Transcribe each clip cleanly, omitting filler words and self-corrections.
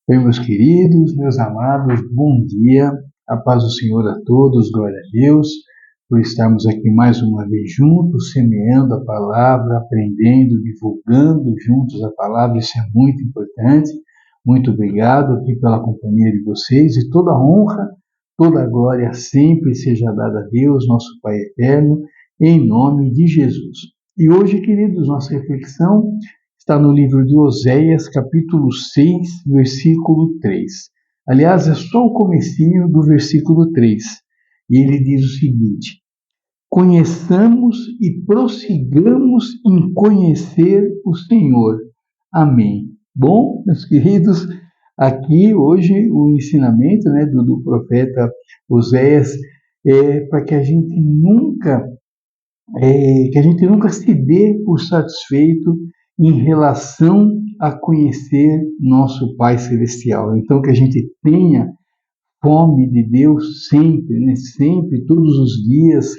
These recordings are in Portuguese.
Bem, meus queridos, meus amados, bom dia, a paz do Senhor a todos, glória a Deus, por estarmos aqui mais uma vez juntos, semeando a palavra, aprendendo, divulgando juntos a palavra, isso é muito importante. Muito obrigado aqui pela companhia de vocês e toda a honra, toda a glória sempre seja dada a Deus, nosso Pai eterno, em nome de Jesus. E hoje, queridos, nossa reflexão está no livro de Oséias, capítulo 6, versículo 3. Aliás, é só o comecinho do versículo 3. E ele diz o seguinte: conheçamos e prossigamos em conhecer o Senhor. Amém. Bom, meus queridos, aqui hoje o ensinamento do profeta Oséias é para que a gente nunca se dê por satisfeito em relação a conhecer nosso Pai Celestial. Então, que a gente tenha fome de Deus sempre, sempre, todos os dias,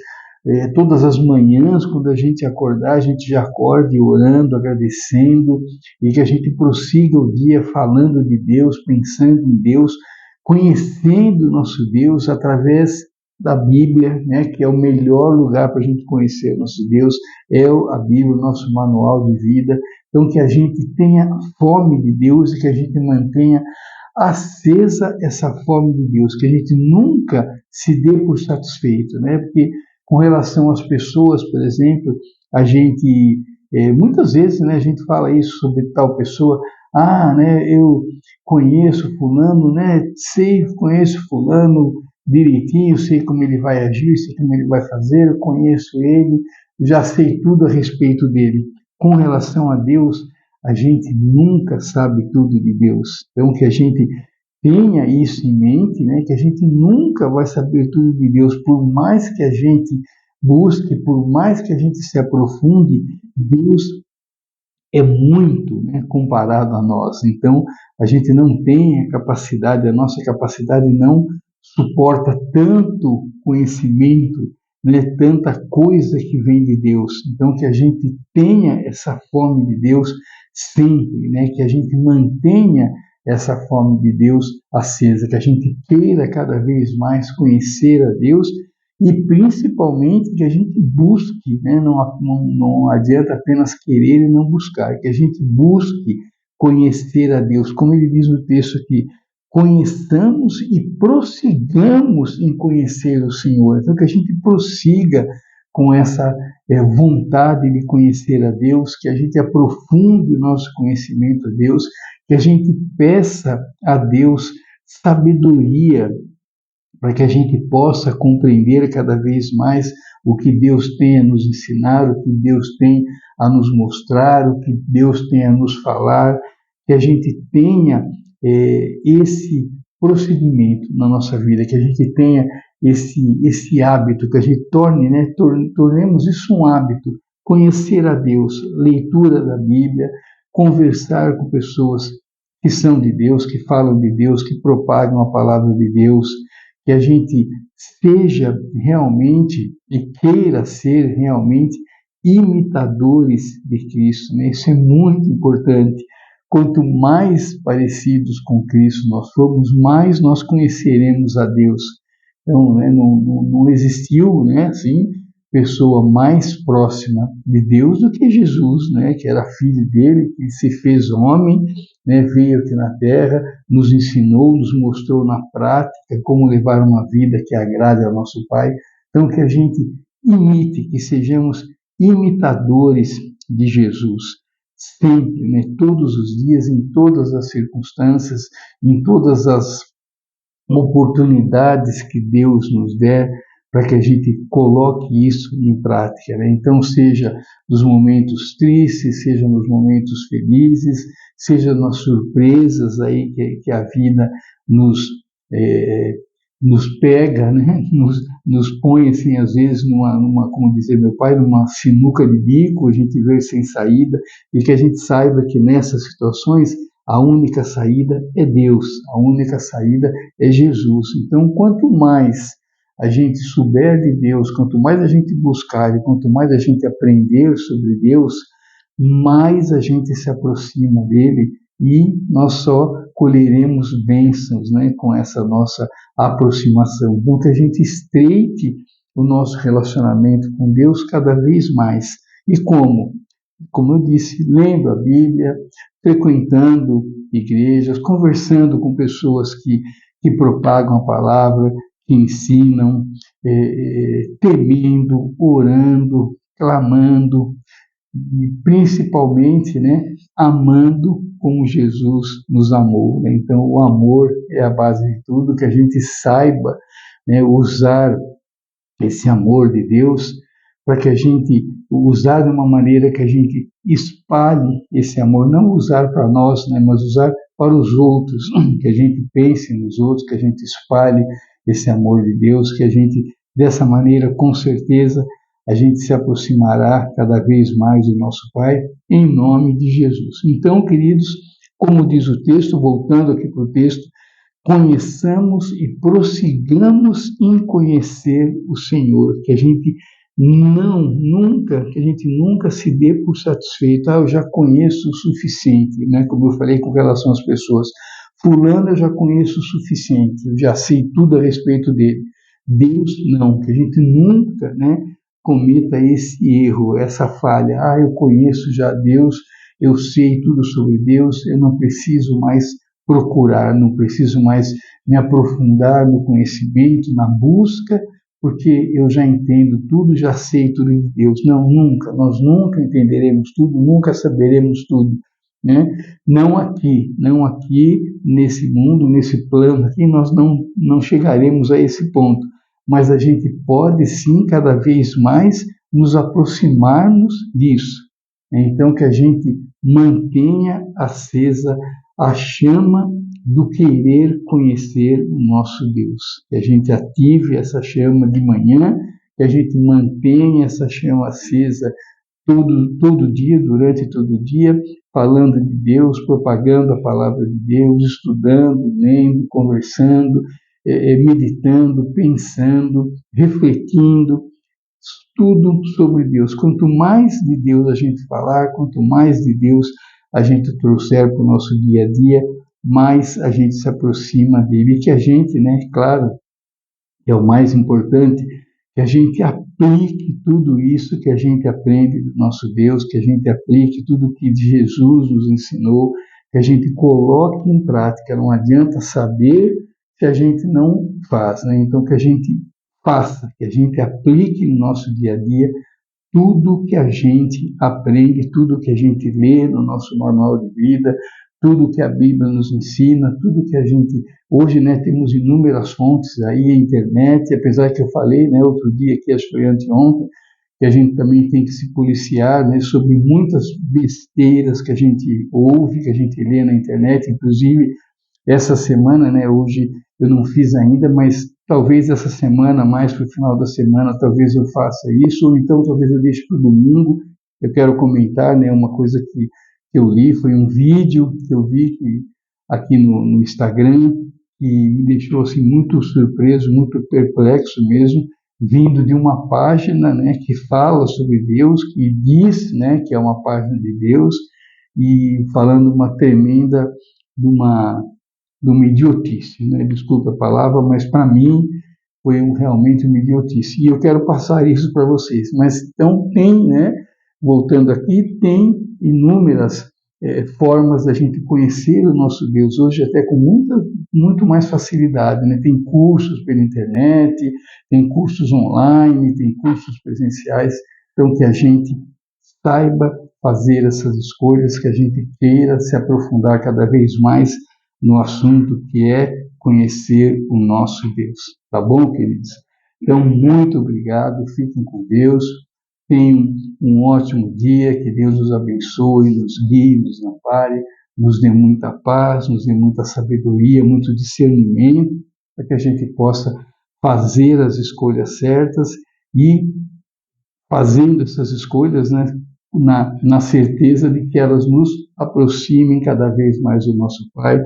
todas as manhãs, quando a gente acordar, a gente já acorde orando, agradecendo, e que a gente prossiga o dia falando de Deus, pensando em Deus, conhecendo nosso Deus através da Bíblia, que é o melhor lugar para a gente conhecer nosso Deus, é a Bíblia, o nosso manual de vida. Então, que a gente tenha fome de Deus e que a gente mantenha acesa essa fome de Deus, que a gente nunca se dê por satisfeito, porque com relação às pessoas, por exemplo, a gente, muitas vezes, a gente fala isso sobre tal pessoa, eu conheço fulano, conheço fulano direitinho, sei como ele vai agir, sei como ele vai fazer, eu conheço ele, já sei tudo a respeito dele. Com relação a Deus, a gente nunca sabe tudo de Deus. Então, que a gente tenha isso em mente, que a gente nunca vai saber tudo de Deus, por mais que a gente busque, por mais que a gente se aprofunde, Deus é muito comparado a nós. Então, a gente não tem a capacidade, a nossa capacidade não suporta tanto conhecimento, tanta coisa que vem de Deus. Então, que a gente tenha essa fome de Deus sempre, que a gente mantenha essa fome de Deus acesa, que a gente queira cada vez mais conhecer a Deus e principalmente que a gente busque, não adianta apenas querer e não buscar, que a gente busque conhecer a Deus, como ele diz no texto aqui, conheçamos e prossigamos em conhecer o Senhor. Então, que a gente prossiga com essa vontade de conhecer a Deus, que a gente aprofunde o nosso conhecimento a Deus, que a gente peça a Deus sabedoria para que a gente possa compreender cada vez mais o que Deus tem a nos ensinar, o que Deus tem a nos mostrar, o que Deus tem a nos falar, que a gente tenha esse procedimento na nossa vida, que a gente tenha esse hábito, que a gente tornemos isso um hábito, conhecer a Deus, leitura da Bíblia, conversar com pessoas que são de Deus, que falam de Deus, que propagam a palavra de Deus, que a gente seja realmente e queira ser realmente imitadores de Cristo. Isso é muito importante. Quanto mais parecidos com Cristo nós formos, mais nós conheceremos a Deus. Então, não existiu, assim, pessoa mais próxima de Deus do que Jesus, que era filho dele, que se fez homem, veio aqui na Terra, nos ensinou, nos mostrou na prática como levar uma vida que agrade ao nosso Pai. Então, que a gente imite, que sejamos imitadores de Jesus, sempre, todos os dias, em todas as circunstâncias, em todas as oportunidades que Deus nos der, para que a gente coloque isso em prática. Então, seja nos momentos tristes, seja nos momentos felizes, seja nas surpresas aí que a vida nos pega, nos põe assim, às vezes, como dizia meu pai, numa sinuca de bico, a gente vê sem saída, e que a gente saiba que nessas situações a única saída é Deus, a única saída é Jesus. Então, quanto mais a gente souber de Deus, quanto mais a gente buscar e quanto mais a gente aprender sobre Deus, mais a gente se aproxima dele e nós só colheremos bênçãos, né, com essa nossa aproximação. Então, que a gente estreite o nosso relacionamento com Deus cada vez mais. E como? Como eu disse, lendo a Bíblia, frequentando igrejas, conversando com pessoas que propagam a palavra, que ensinam, temendo, orando, clamando, e principalmente, né, amando como Jesus nos amou. Então, o amor é a base de tudo, que a gente saiba, né, usar esse amor de Deus para que a gente usar de uma maneira que a gente espalhe esse amor, não usar para nós, né, mas usar para os outros, que a gente pense nos outros, que a gente espalhe esse amor de Deus, que a gente, dessa maneira, com certeza, a gente se aproximará cada vez mais do nosso Pai, em nome de Jesus. Então, queridos, como diz o texto, voltando aqui para o texto, conheçamos e prossigamos em conhecer o Senhor, que a gente nunca se dê por satisfeito. Eu já conheço o suficiente, né? Como eu falei com relação às pessoas, fulano eu já conheço o suficiente, eu já sei tudo a respeito dele. Deus não, que a gente nunca, né, cometa esse erro, essa falha. Eu conheço já Deus, eu sei tudo sobre Deus, eu não preciso mais procurar, não preciso mais me aprofundar no conhecimento, na busca, porque eu já entendo tudo, já sei tudo de Deus. Não, nunca, nós nunca entenderemos tudo, nunca saberemos tudo, né? Não aqui, nesse mundo, nesse plano aqui, nós não chegaremos a esse ponto, mas a gente pode sim, cada vez mais, nos aproximarmos disso. Então, que a gente mantenha acesa a chama do querer conhecer o nosso Deus. Que a gente ative essa chama de manhã, que a gente mantenha essa chama acesa todo dia, durante todo o dia, falando de Deus, propagando a palavra de Deus, estudando, lendo, conversando, meditando, pensando, refletindo, tudo sobre Deus. Quanto mais de Deus a gente falar, quanto mais de Deus a gente trouxer para o nosso dia a dia, mais a gente se aproxima dele. E que a gente, né, claro, que é o mais importante, que a gente aplique tudo isso que a gente aprende do nosso Deus, que a gente aplique tudo que Jesus nos ensinou, que a gente coloque em prática. Não adianta saber se a gente não faz, né? Então, que a gente faça, que a gente aplique no nosso dia a dia tudo que a gente aprende, tudo que a gente lê no nosso manual de vida, tudo que a Bíblia nos ensina, tudo que a gente... Hoje, né, temos inúmeras fontes aí, a internet, apesar que eu falei, né, outro dia aqui, acho que foi anteontem, que a gente também tem que se policiar, né, sobre muitas besteiras que a gente ouve, que a gente lê na internet, inclusive essa semana, né, hoje eu não fiz ainda, mas talvez essa semana, mais para o final da semana, talvez eu faça isso, ou então talvez eu deixe para o domingo. Eu quero comentar, né, uma coisa que eu li, foi um vídeo que eu vi aqui no Instagram, e me deixou assim, muito surpreso, muito perplexo mesmo, vindo de uma página, né, que fala sobre Deus, que diz, né, que é uma página de Deus, e falando uma tremenda de uma idiotice, né? Desculpa a palavra, mas para mim foi realmente uma idiotice. E eu quero passar isso para vocês. Mas então tem, né? Voltando aqui, tem inúmeras formas da gente conhecer o nosso Deus hoje, até com muito mais facilidade, né? Tem cursos pela internet, tem cursos online, tem cursos presenciais. Então que a gente saiba fazer essas escolhas, que a gente queira se aprofundar cada vez mais no assunto que é conhecer o nosso Deus. Tá bom, queridos? Então, muito obrigado, fiquem com Deus, tenham um ótimo dia, que Deus os abençoe, nos guie, nos ampare, nos dê muita paz, nos dê muita sabedoria, muito discernimento, para que a gente possa fazer as escolhas certas e, fazendo essas escolhas, né, na certeza de que elas nos aproximem cada vez mais do nosso Pai,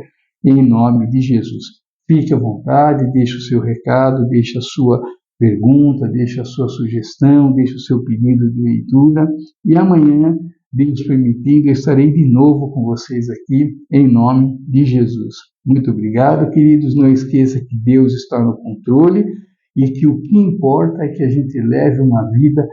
em nome de Jesus. Fique à vontade, deixe o seu recado, deixe a sua pergunta, deixe a sua sugestão, deixe o seu pedido de leitura, e amanhã, Deus permitindo, eu estarei de novo com vocês aqui, em nome de Jesus. Muito obrigado, queridos. Não esqueça que Deus está no controle e que o que importa é que a gente leve uma vida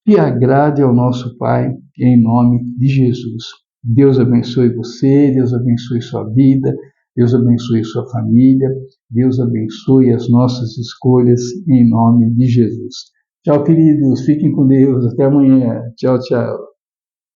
que agrade ao nosso Pai, em nome de Jesus. Deus abençoe você, Deus abençoe sua vida, Deus abençoe sua família, Deus abençoe as nossas escolhas, em nome de Jesus. Tchau, queridos. Fiquem com Deus. Até amanhã. Tchau, tchau.